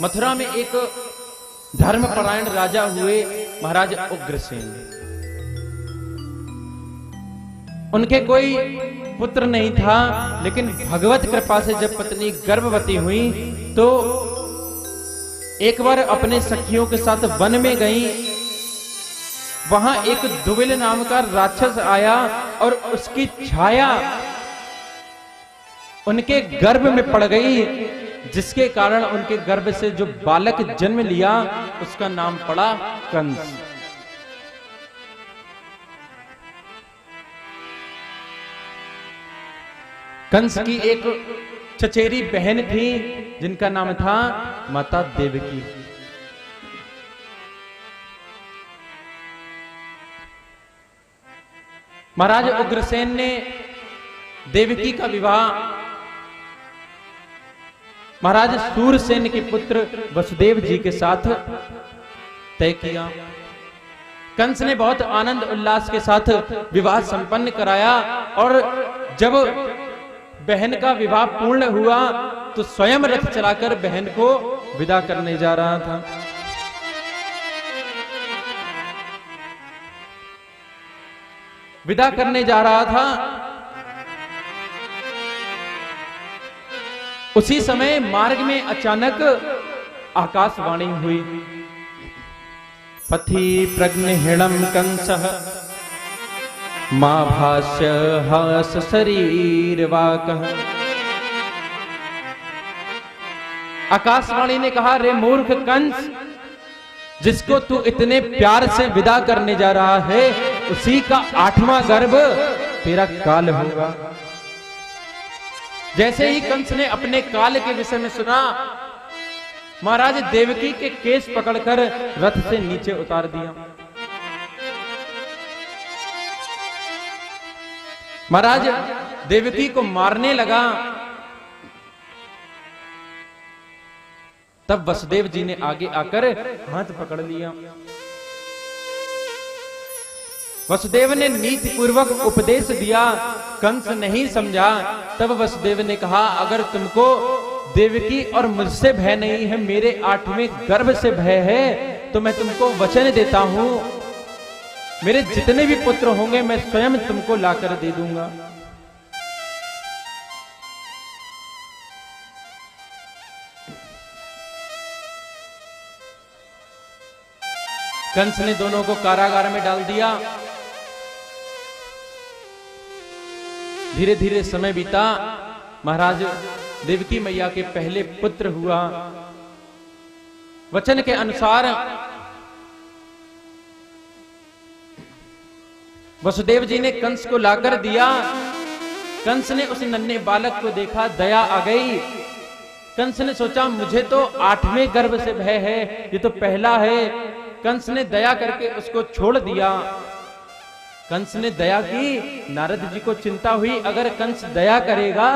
मथुरा में एक धर्मपरायण राजा हुए महाराज उग्रसेन। उनके कोई पुत्र नहीं था, लेकिन भगवत कृपा से जब पत्नी गर्भवती हुई तो एक बार अपने सखियों के साथ वन में गई। वहां एक दुविल नाम का राक्षस आया और उसकी छाया उनके गर्भ में पड़ गई, जिसके कारण उनके गर्भ से जो बालक जन्म लिया उसका नाम पड़ा कंस। कंस की एक चचेरी बहन थी जिनका नाम था माता देवकी। महाराज उग्रसेन ने देवकी का विवाह महाराज सूरसेन के पुत्र वसुदेव जी के साथ तय किया। कंस ने बहुत आनंद उल्लास के साथ विवाह संपन्न कराया और जब बहन का विवाह पूर्ण हुआ तो स्वयं रथ चलाकर बहन को विदा करने जा रहा था। विदा करने जा रहा था, उसी समय मार्ग में अचानक आकाशवाणी हुई। पथि प्रज्ञहिणं कंसः मां भाष्य हास शरीर वाकः। आकाशवाणी ने कहा, रे मूर्ख कंस, जिसको तू इतने प्यार से विदा करने जा रहा है उसी का 8वां गर्भ तेरा काल होगा। जैसे ही कंस ने अपने काल के विषय में सुना, महाराज देवकी के केस पकड़कर रथ से नीचे उतार दिया। महाराज देवकी को मारने लगा। तब वसुदेव जी ने आगे आकर हाथ पकड़ लिया। वसुदेव ने नीति पूर्वक उपदेश दिया, कंस नहीं समझा। तब वसुदेव ने कहा, अगर तुमको देवकी और मुझसे भय नहीं है, मेरे 8वें गर्भ से भय है, तो मैं तुमको वचन देता हूं, मेरे जितने भी पुत्र होंगे मैं स्वयं तुमको लाकर दे दूंगा। कंस ने दोनों को कारागार में डाल दिया। धीरे धीरे समय बीता। महाराज देवकी मैया के पहले पुत्र हुआ। वचन के अनुसार वसुदेव जी ने कंस को लाकर दिया। कंस ने उस नन्हे बालक को देखा, दया आ गई। कंस ने सोचा, मुझे तो 8वें गर्भ से भय है, ये तो पहला है। कंस ने दया करके उसको छोड़ दिया। कंस ने दया की। नारद जी को चिंता हुई, अगर कंस दया करेगा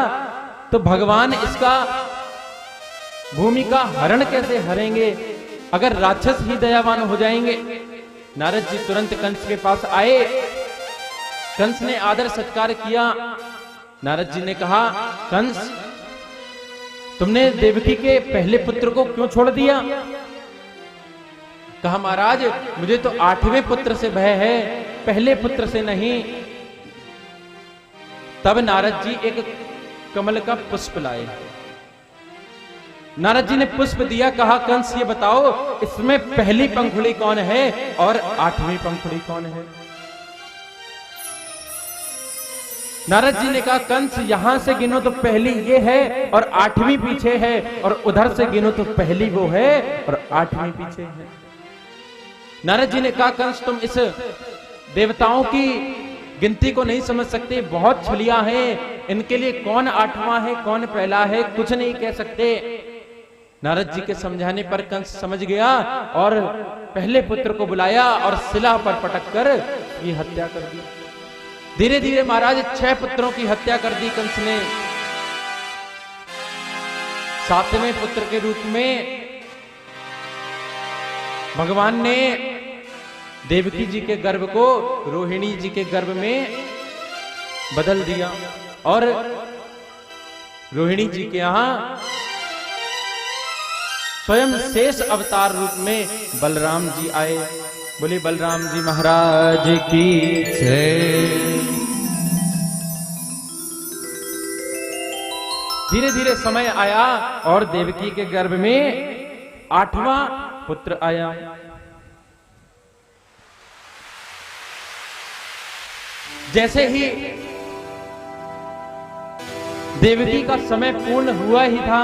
तो भगवान इसका भूमि का हरण कैसे हरेंगे, अगर राक्षस ही दयावान हो जाएंगे। नारद जी तुरंत कंस के पास आए। कंस ने आदर सत्कार किया। नारद जी ने कहा, कंस, तुमने देवकी के पहले पुत्र को क्यों छोड़ दिया? कहा, महाराज मुझे तो 8वें पुत्र से भय है, पहले पुत्र से नहीं। तब नारद जी एक कमल का पुष्प लाए। नारद जी ने पुष्प दिया, कहा, कंस ये बताओ इसमें पहली पंखुड़ी कौन है और 8वीं पंखुड़ी कौन है? नारद जी ने कहा, कंस यहां से गिनो तो पहली ये है और 8वीं पीछे है, और उधर से गिनो तो पहली वो है और 8वीं पीछे है। नारद जी ने कहा, कंस तुम इस देवताओं की गिनती को नहीं समझ सकते, बहुत छलिया हैं, इनके लिए कौन 8वां है कौन पहला है कुछ नहीं कह सकते। नारद जी के समझाने पर कंस समझ गया और पहले पुत्र को बुलाया और शिला पर पटक कर ये हत्या कर दी। धीरे धीरे महाराज 6 पुत्रों की हत्या कर दी कंस ने। 7वें पुत्र के रूप में भगवान ने देवकी जी के गर्भ को रोहिणी जी के गर्भ में बदल दिया और रोहिणी जी के यहां स्वयं शेष अवतार रूप में बलराम जी आए। बोले बलराम जी महाराज की जय। धीरे धीरे समय आया और देवकी के गर्भ में 8वां पुत्र आया। जैसे ही देवकी का समय पूर्ण हुआ ही था,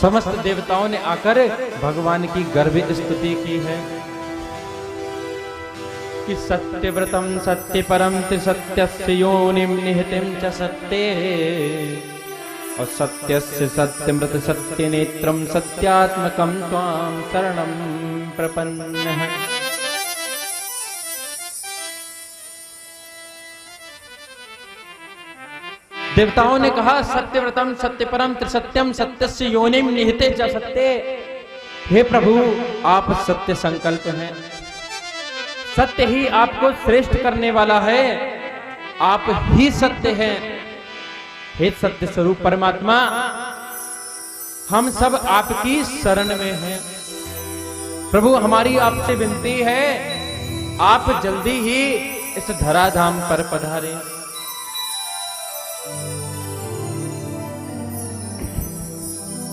समस्त देवताओं ने आकर भगवान की गर्भ स्तुति की है कि सत्यव्रतम सत्यपरम त्रिसत्यस्य योनिम निहितिम च सत्ये और सत्यस्य सत्यमृत सत्यनेत्रम सत्यात्मकम त्वां शरणं प्रपन्नः। देवताओं ने कहा सत्यव्रतम सत्यपरम त्रिसत्यम सत्यस्य योनिम निहिते च सत्ये। हे प्रभु आप सत्य संकल्प हैं, सत्य ही आपको श्रेष्ठ करने वाला है, आप ही सत्य हैं। हे सत्य स्वरूप परमात्मा, हम सब आपकी शरण में हैं। प्रभु हमारी आपसे विनती है, आप जल्दी ही इस धराधाम पर पधारें।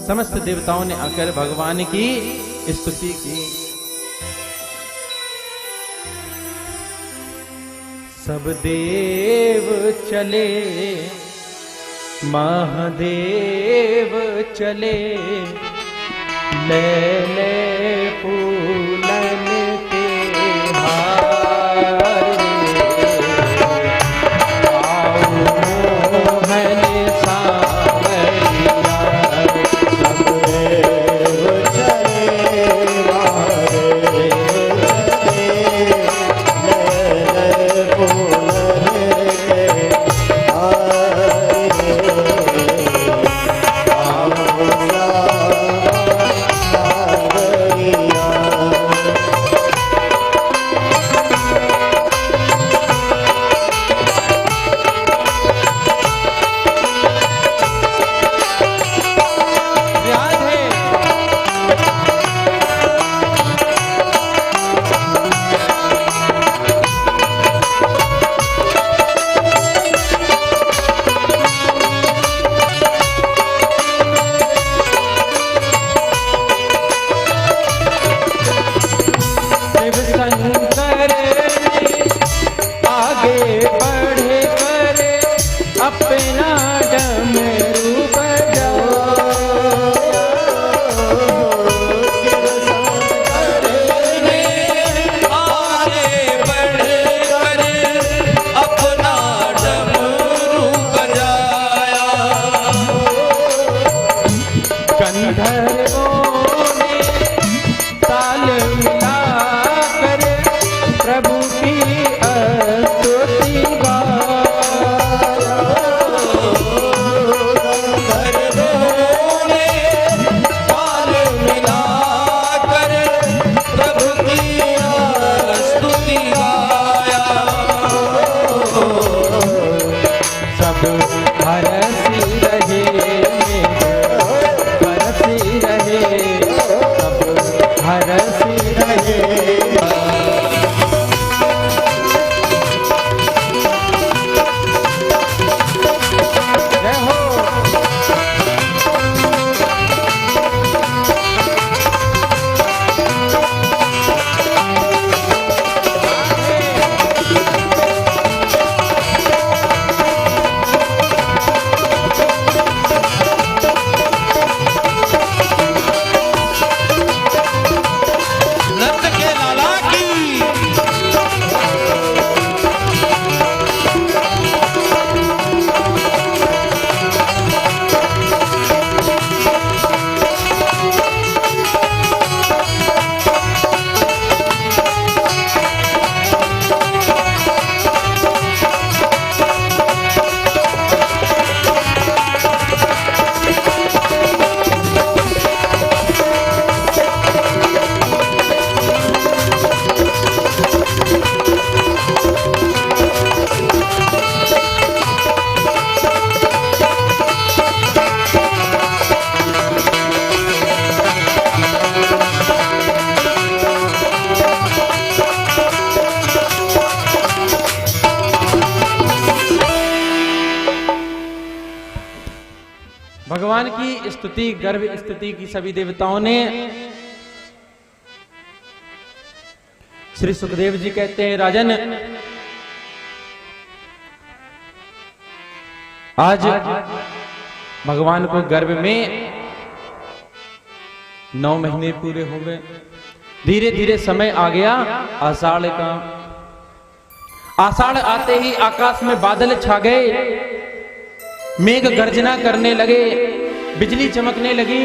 समस्त देवताओं ने आकर भगवान की स्तुति की। सब देव चले महादेव चले, ले ले फूलन के हार, आओ मोहन सांवरिया। सब देव चले महादेव चले, ले ले फूलन के भगवान की स्तुति, गर्भ स्तुति की सभी देवताओं ने। श्री सुखदेव जी कहते हैं, राजन आज भगवान को गर्भ में 9 महीने पूरे हो गए। धीरे धीरे समय आ गया आषाढ़ का। आषाढ़ आते ही आकाश में बादल छा गए, मेघ गर्जना करने लगे, बिजली चमकने लगी,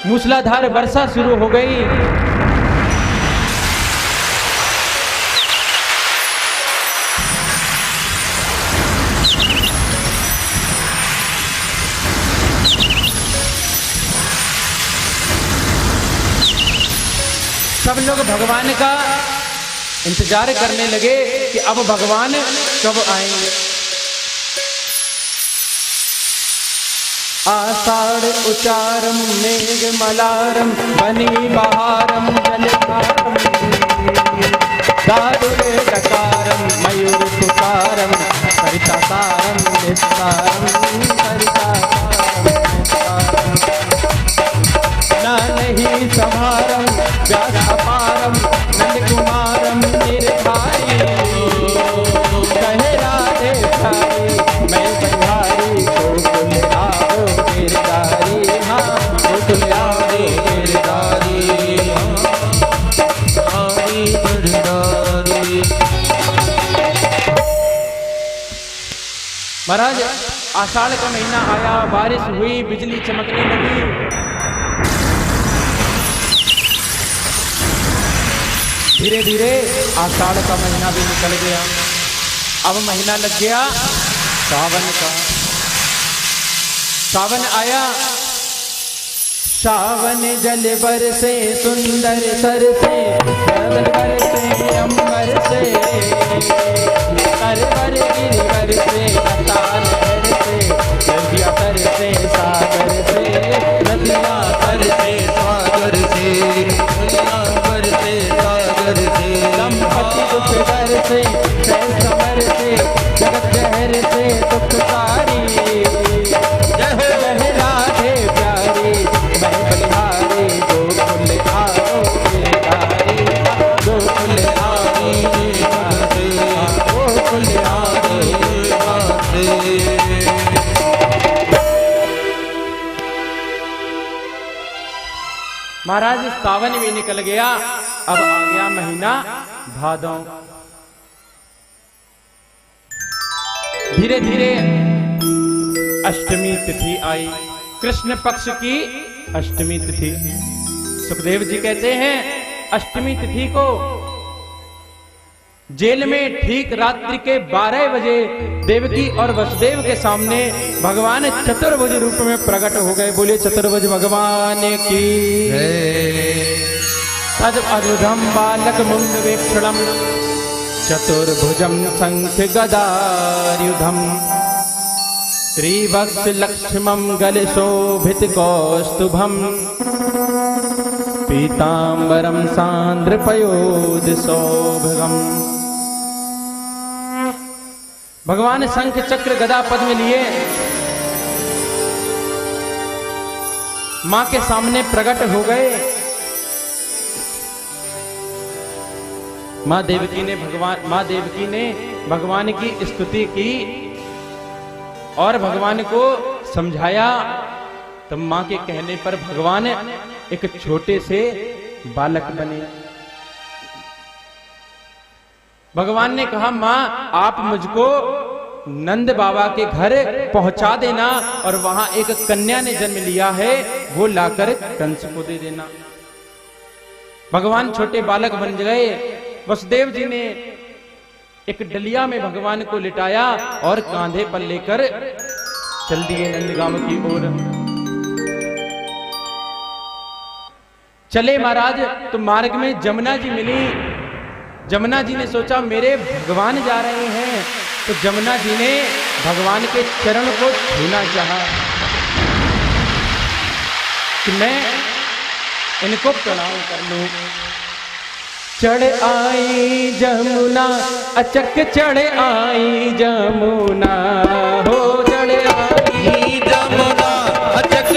मूसलाधार वर्षा शुरू हो गई। सब लोग भगवान का इंतजार करने लगे कि अब भगवान कब आएंगे। आषाढ़ उचारम मेघ मलारम बनी बहारम जलकारम दारुरे डकारम मयूर तुकारम सरितासारम निस्तारम नहीं समारम व्यास अपारम नंद कुमारम निर्धारी कहे राधे प्यारी मैं बलिहारी गोकुल आओ गिरधारी। हाँ गोकुल आओ गिरधारी महाराज। आषाढ़ का महीना आया, बारिश हुई, बिजली चमकने लगी। धीरे धीरे आषाढ़ का महीना भी निकल गया। अब महीना लग गया सावन का। सावन आया, सावन जल बरसे सुंदर सरसे, सावन बरसे अंबर से, सरवर गिरिवर से अताल से, नदियाँ तरसे सागर से, नदियाँ तरसे सागर से, नदियाँ तरसे सागर से, संपत्ति दुख डर से, सह समर से, जगत जहर से दुखकारी। जय राधे प्यारी मैं बलिहारी गोकुल आओ गिरधारी। गोकुल आओ गिरधारी गोकुल आओ गिरधारी। महाराज सावन भी निकल गया, अब आ गया महीना भादौ। धीरे धीरे अष्टमी तिथि आई, कृष्ण पक्ष की अष्टमी तिथि। सुखदेव जी कहते हैं अष्टमी तिथि को जेल में ठीक रात्रि के 12 बजे देवकी और वसुदेव के सामने भगवान चतुर्भुज रूप में प्रकट हो गए। बोले चतुर्भुज भगवान की। तद अरुधम बालक मुंड वेक्षणम चतुर्भुजम शंख गदायुधम श्रीवत्स लक्ष्मम गल शोभित कौस्तुभम पीतांबरम सांद्र पयोध सौभगम। भगवान शंख चक्र गदा पद्म लिए मां के सामने प्रकट हो गए। मां देवकी ने भगवान की स्तुति की और भगवान को समझाया। तब मां के कहने पर भगवान एक छोटे से बालक बने। भगवान ने कहा मां आप मुझको नंद बाबा के घर पहुंचा देना और वहां एक कन्या ने जन्म लिया है, वो लाकर कंस को दे देना। भगवान छोटे बालक बन गए। वसुदेव जी ने एक डलिया में भगवान को लिटाया और कांधे पर लेकर चल दिए नंदगांव की ओर। चले महाराज तो मार्ग में जमुना जी मिली। जमुना जी ने सोचा मेरे भगवान जा रहे हैं, तो जमुना जी ने भगवान के चरण को छूना चाहा कि मैं इनको प्रणाम कर लूं। चढ़ आई जमुना अचक चढ़ आई जमुना हो, चढ़ आई जमुना अचक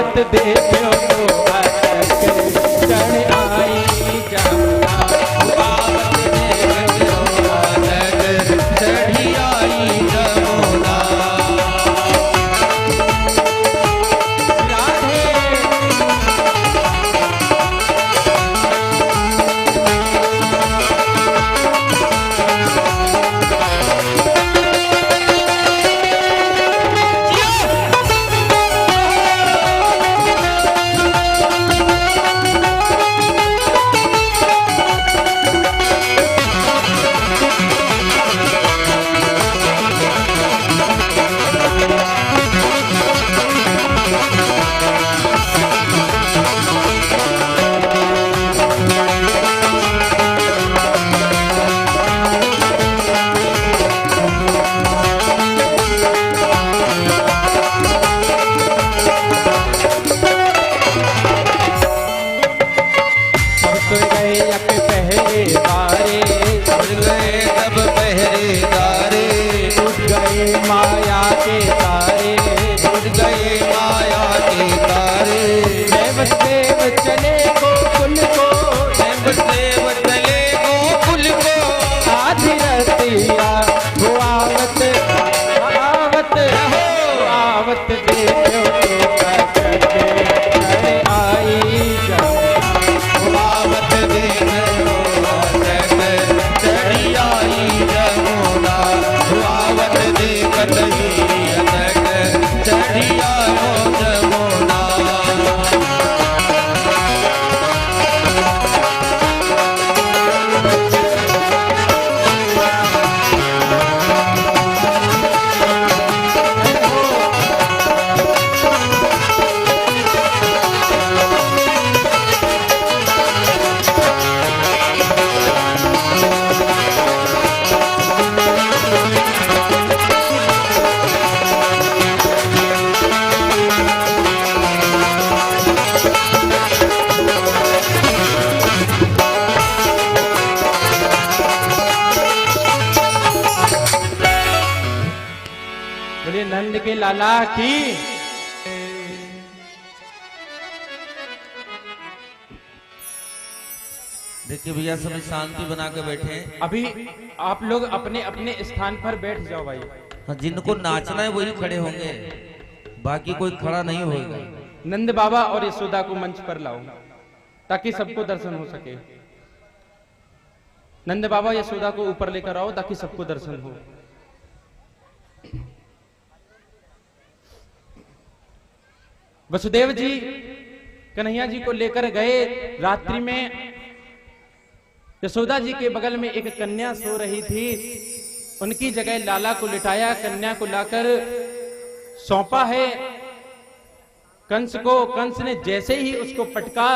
आवत देखो तो अटक चढ़ आई जमुना। आवत देखो अटक चढ़ी आई जमुना। राधे माया के तारे, उड़ गए माया के तारे। देव चले गोकुल को, देव चले गोकुल को। आधी रतिया वो आवत आवत हो आवत देखो तो अटक चढ़ आई जमुना। आवत देखो अटक चढ़ी आई जमुना। आवत देखत ही अटक चढ़ी आयो जमुना। बोले नंद के लाला की। देखिए भैया सभी शांति बना के बैठे हैं। अभी आप लोग अपने अपने स्थान पर बैठ जाओ भाई। हाँ, जिनको नाचना है वही खड़े होंगे, बाकी कोई खड़ा नहीं होगा। नंद बाबा और यशोदा को मंच पर लाओ ताकि सबको दर्शन हो सके। नंद बाबा यशोदा को ऊपर लेकर आओ ताकि सबको दर्शन हो। वसुदेव जी कन्हैया जी को लेकर गए। रात्रि में यशोदा जी के बगल में एक कन्या सो रही थी, उनकी जगह लाला को लिटाया, कन्या को लाकर सौंपा है कंस को। कंस ने जैसे ही उसको पटका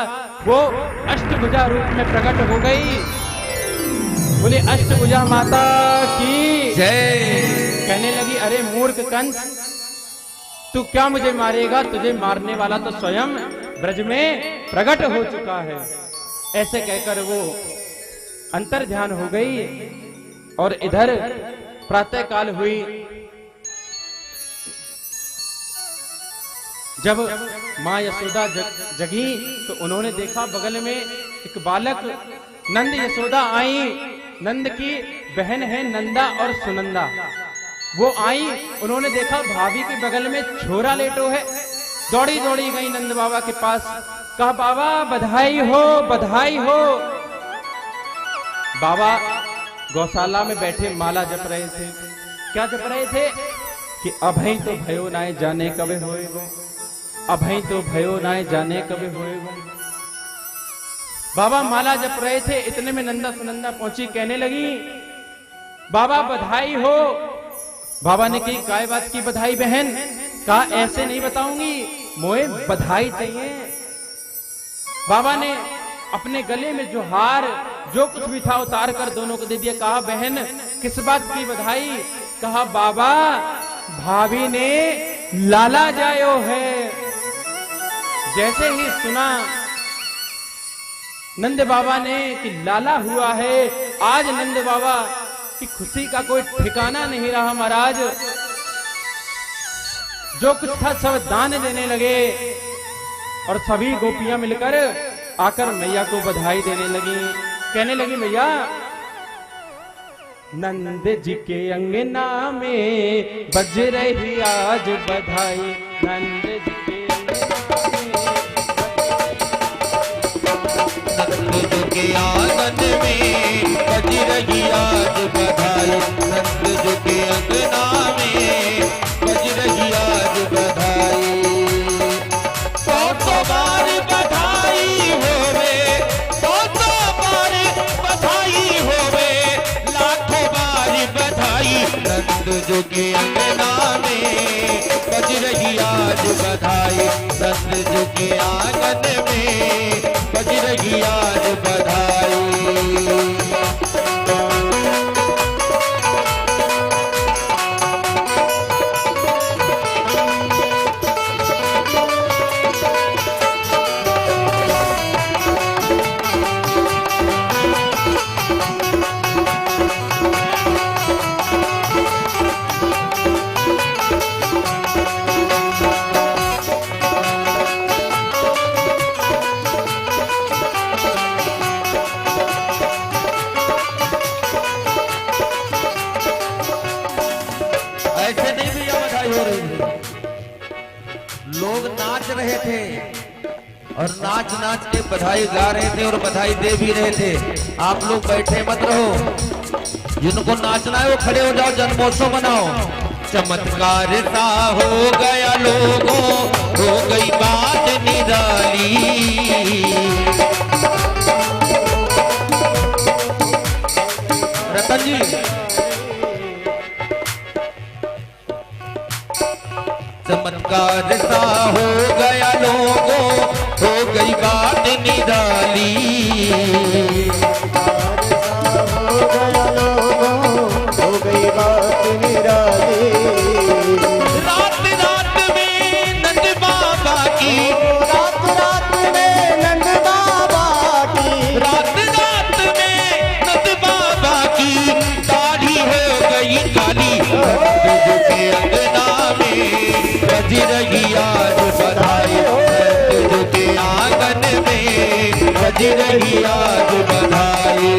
वो अष्टभुजा रूप में प्रकट हो गई। बोले अष्टभुजा माता की जय। कहने लगी अरे मूर्ख कंस, तू क्या मुझे मारेगा? तुझे मारने वाला तो स्वयं ब्रज में प्रकट हो चुका है। ऐसे कहकर वो अंतर ध्यान हो गई। और इधर प्रातः काल हुई, जब मां यशोदा जगी तो उन्होंने देखा बगल में एक बालक। नंद यशोदा आई, नंद की बहन है नंदा और सुनंदा। वो आई, उन्होंने देखा भाभी के बगल में छोरा लेटो है। दौड़ी दौड़ी गई नंद बाबा के पास, कहा बाबा बधाई हो बधाई हो। बाबा गौशाला में बैठे माला जप रहे थे। क्या जप रहे थे कि अभय तो भयो नाय जाने कबे होएगो, अभय तो भयो नाय जाने कबे होएगो। बाबा माला जप रहे थे। इतने में नंदा सुनंदा पहुंची, कहने लगी बाबा बधाई हो। बाबा ने कही काय बात की बधाई बहन? कहा ऐसे नहीं बताऊंगी, मोए बधाई चाहिए। बाबा ने अपने गले में जो हार जो कुछ भी था उतार कर दोनों को दे दिया। कहा बहन किस बात की बधाई? कहा बाबा भाभी ने लाला जायो है। जैसे ही सुना नंद बाबा ने कि लाला हुआ है, आज नंद बाबा की खुशी का कोई ठिकाना नहीं रहा महाराज। जो कुछ था सब दान देने लगे। और सभी गोपियां मिलकर आकर मैया को बधाई देने लगी। कहने लगी, मैया नंद जी के अंगना में बज रही आज बधाई, नंद जी के नंद जी के आंगन में बज रही आज बधाई, नंद जी के अंगना में बज रही आज बधाई। सौ बार बधाई होवे, सौ बार बधाई होवे, लाखों बार बधाई। नंद जी के अंगना में बज रही आज बधाई, नंद जी के आंगन में बज रही आज बधाई। ऐसे नहीं भैया बधाई हो रही थी, लोग नाच रहे थे और नाच नाच के बधाई गा रहे थे और बधाई दे भी रहे थे। आप लोग बैठे मत रहो, जिनको नाचना है वो खड़े हो जाओ, जन्मोत्सव मनाओ। चमत्कार सा हो गया लोगों, हो गई बात निराली। रतन जी चमत्कार सा हो गया लोगों, हो गई बात निराली। हो गया लोगों, हो गई बात निराली। रात रात में नंद बाबा की, रात रात में नंद बाबा की, रात रात में नंद बाबा की दाढ़ी हो गई काली। नंद के अंगना में बज रही आज बधाई, नंद के आंगन में बज रही आज बधाई।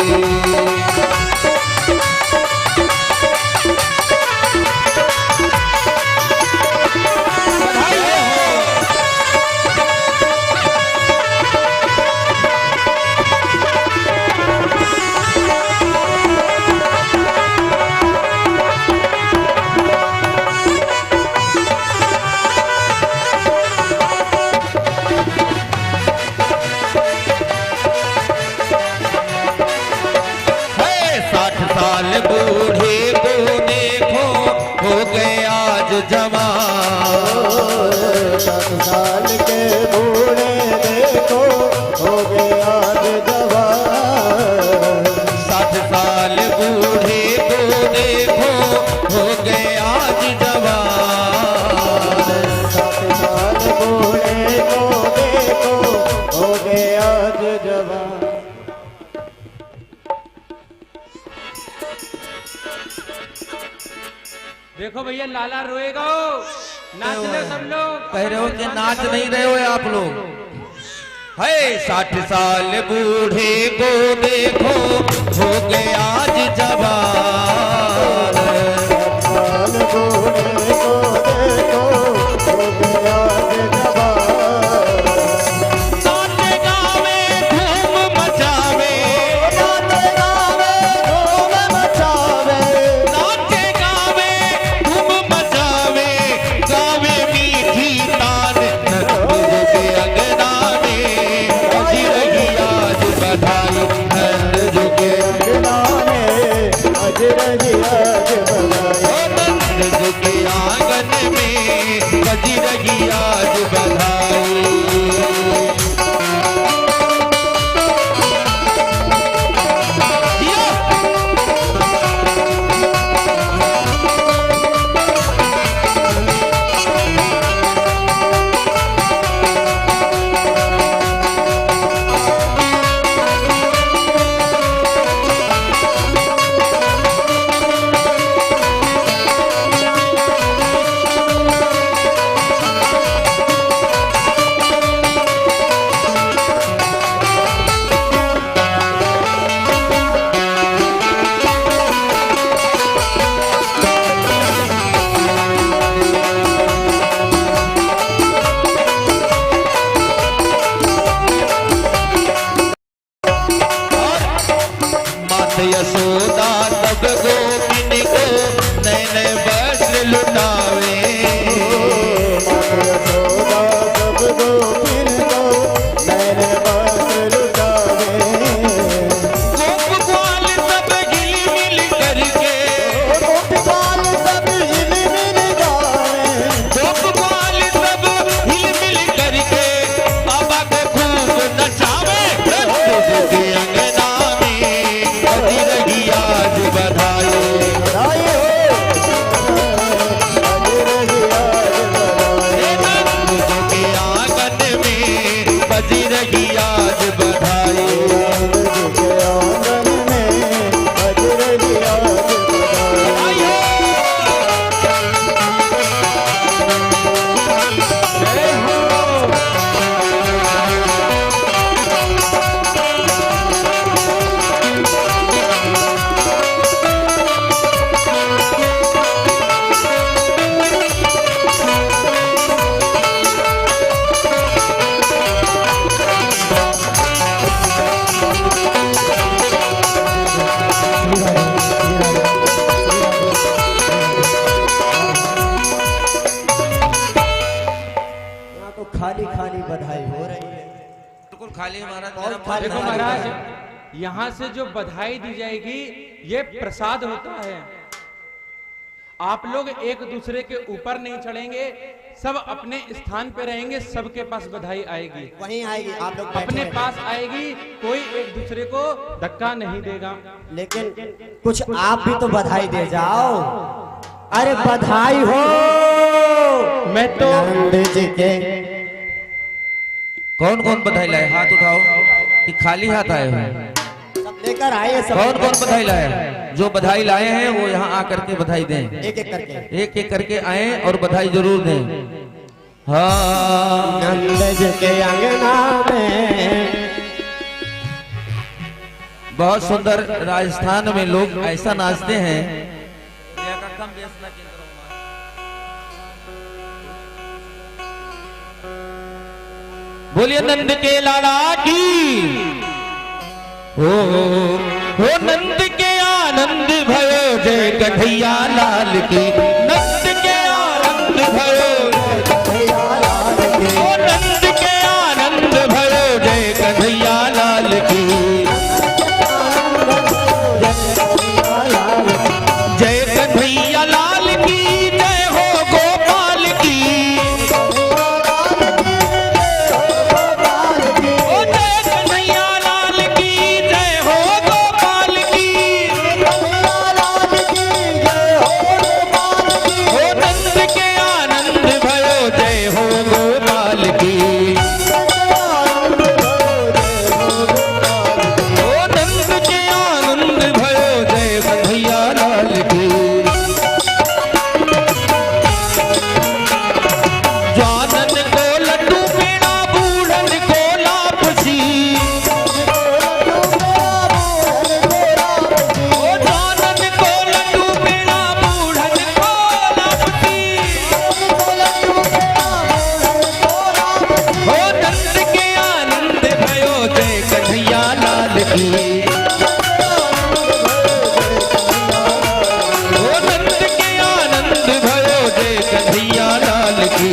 साल बूढ़े को देखो, हो गए आज जवान। 7 साल के बूढ़े देखो, हो गए आज जवान। 60 साल बूढ़े को देखो, हो गए आज जवान। 7 साल बूढ़े को देखो, हो गए आज जवान। देखो भैया लाला रोएगा, नाच लो सब लोग। कह रहे हो कि नाच नहीं रहे हो आप लोग। है 60 साल बूढ़े को देखो, हो गए आज जवान। 7 साल बूढ़े को देखो, हो गए आज जवान। नाचे गावे धूम मचावे, नाचे गावे धूम मचावे, नाचे गावे धूम मचावे, गावे मीठी तान। नंद के अंगना में बज रही आज बधाई, नंद के अंगना में बज रही आज बधाई। नंद के आंगन में बज रही आज बधाई। खाली खाली बधाई हो रही है। बिल्कुल खाली महाराज। बहुत मेरा खाली। मन देखो खाली महाराज, है। यहाँ से जो बधाई दी जाएगी ये प्रसाद होता है। आप लोग एक दूसरे के ऊपर नहीं चढ़ेंगे, सब अपने स्थान पे रहेंगे, सबके पास बधाई आएगी, वहीं आएगी, आप लोग बैठे अपने रहें। पास आएगी, कोई एक दूसरे को धक्का नहीं देगा। लेकिन कुछ आप भी तो बधाई दे जाओ। अरे बधाई हो। मैं तो नंद जी के कौन कौन बधाई लाए? हाथ उठाओ कि खाली हाथ आए हो? सब लेकर आए सब। कौन कौन बधाई लाए? जो बधाई लाए हैं वो यहाँ आकर के बधाई दें। एक एक करके एक एक करके आए और बधाई जरूर दें। हाँ नंद जी के अंगना में। बहुत सुंदर। राजस्थान में लोग ऐसा नाचते हैं। बोलिए नंद के लाला की। हो नंद के आनंद भयो जय कन्हैया लाल की। नंद के आनंद भयो ओ नंद के आनंद भयो जय कन्हैया लाल की। जय कन्हैया लाल की जय हो गोपाल की। ओ जय कन्हैया लाल की जय हो गोपाल की। ओ नंद के आनंद भयो जय हो गोपाल की। ओ नंद के आनंद भयो जय कन्हैया लाल की। जानन को लड्डू पेड़ा बूढ़न को लापसी। ओ जानन को लड्डू पेड़ा बूढ़न को लापसी। ओ नंद के आनंद भयो जय कन्हैया लाल की। ओ नंद के आनंद भयो जय कन्हैया लाल की।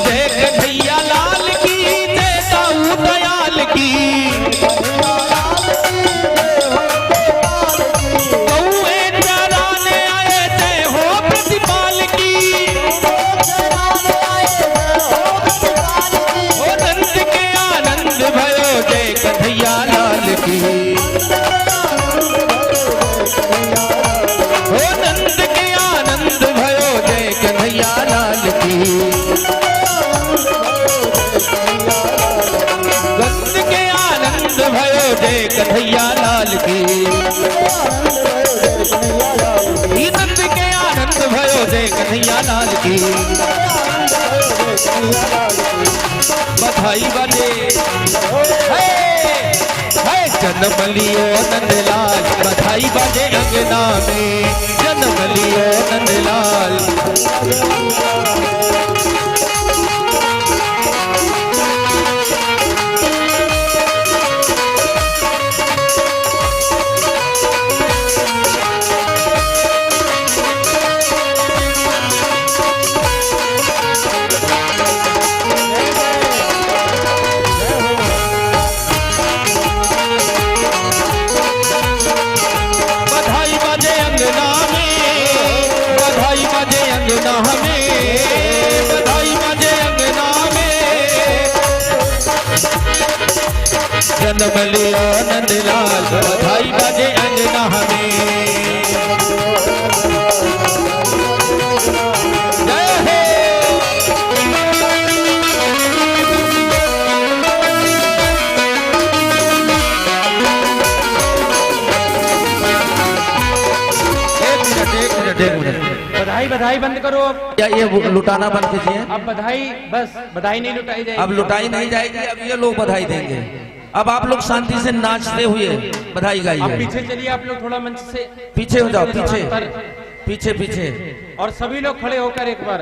जय कन्हैया लाल की जय दाऊ दयाल की। कौए चराने आए जय हो प्रतिपाल की। ओ नंद के आनंद भयो जय कन्हैया लाल की। ओ नंद के आनंद भयो जय कन्हैया लाल की। नंद के आनंद भयो जय कन्हैया लाल की। नंद के आनंद भयो जय कन्हैया लाल की। बधाई बजे है जन्म लियो नंदलाल। बधाई बजे अंगना में जन्म लियो नंदलाल। बधाई बजे अंगना में। बधाई बजे अंगना में। बधाई बजे अंगना में। जन्म लिया नंदलाल। बधाई बजे अंगना में। जय हो। एक मिनट। बधाई बधाई बंद करो अब। क्या ये लुटाना बंद कीजिए? अब बधाई बस, बधाई नहीं लुटाई जाएगी। अब लुटाई नहीं जाएगी। अब ये लोग बधाई देंगे। अब आप लोग शांति से नाचते हुए बधाई अब गाइए। पीछे चलिए आप लोग थोड़ा मंच से पीछे हो जाओ। पीछे पर। पीछे पीछे। और सभी लोग खड़े होकर एक बार